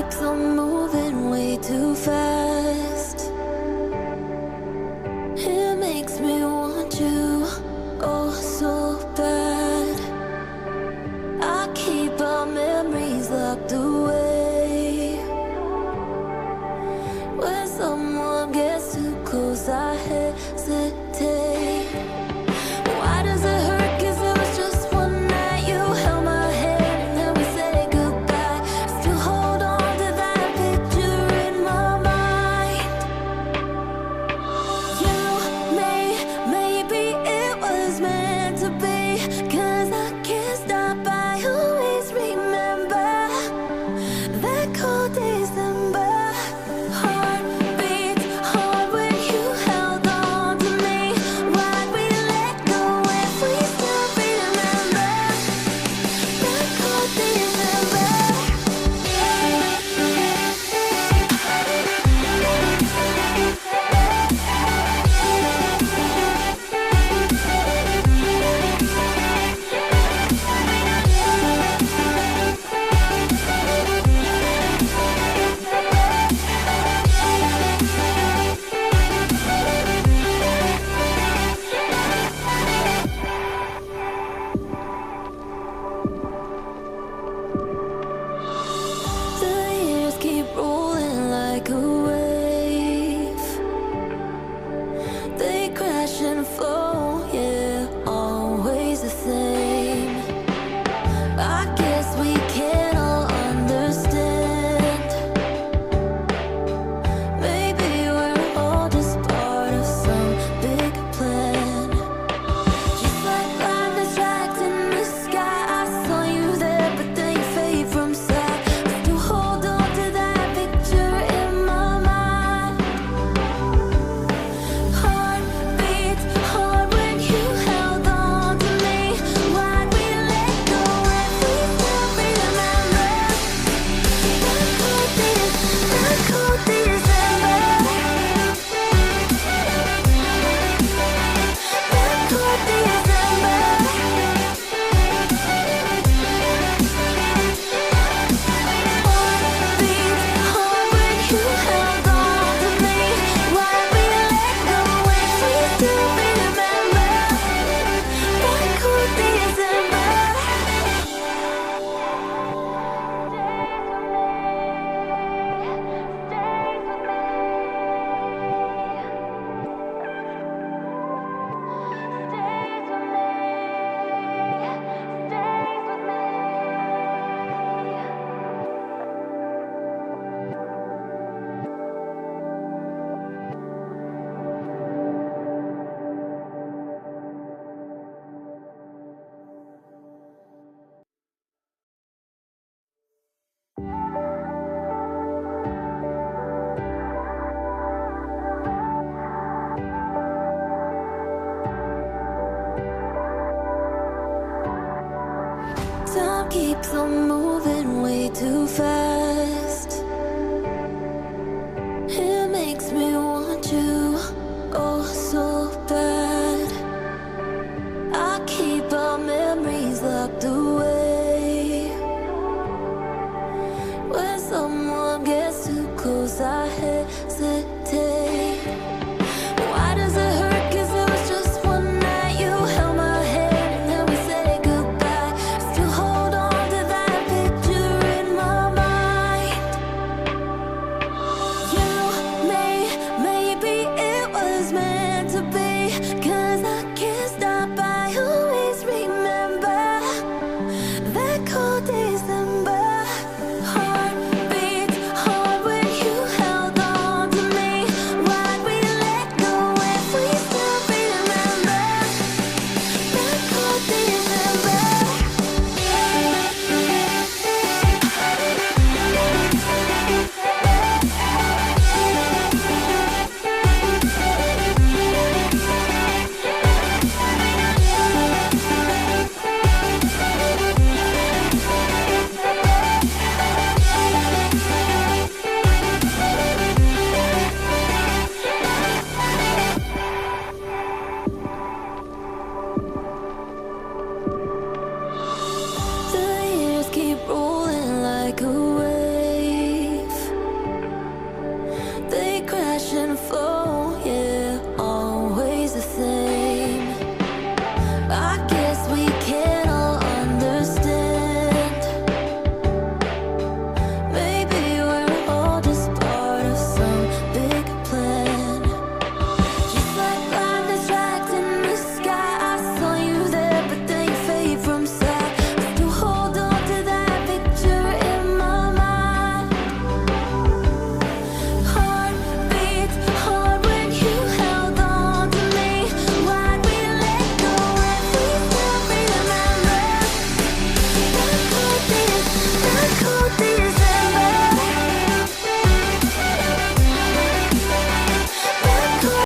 keeps on moving way too fast. It makes me want you, oh so bad. I keep our memories locked away. When someone gets too close, I hesitate. Why does it hurt? 'Cause it was just one night. You held my hand and then we said goodbye. Still hold on to that picture in my mind. Maybe it was meant to be. 'Cause I can't stop, I always remember that cold December. Heart beats hard when you held on to me. Why'd we let go if we still remember that cold December? The years keep rolling like a wave. They crash and fall, yeah, always the same. I guess we can all understand. Maybe we're all just part of some big plan. Just like lightning strikes in the sky, I saw you there, but then you fade from sight. Still hold on to that picture in my mind. Heart beats hard when you held on to me. Why'd we let go if we still remember that cold December? That cold December. Heart beats hard when you held on to me. Why'd we let go if we still remember that cold December? Time keeps on moving way too fast. It makes me want you, oh so bad. I keep our memories locked away. When someone gets too close, I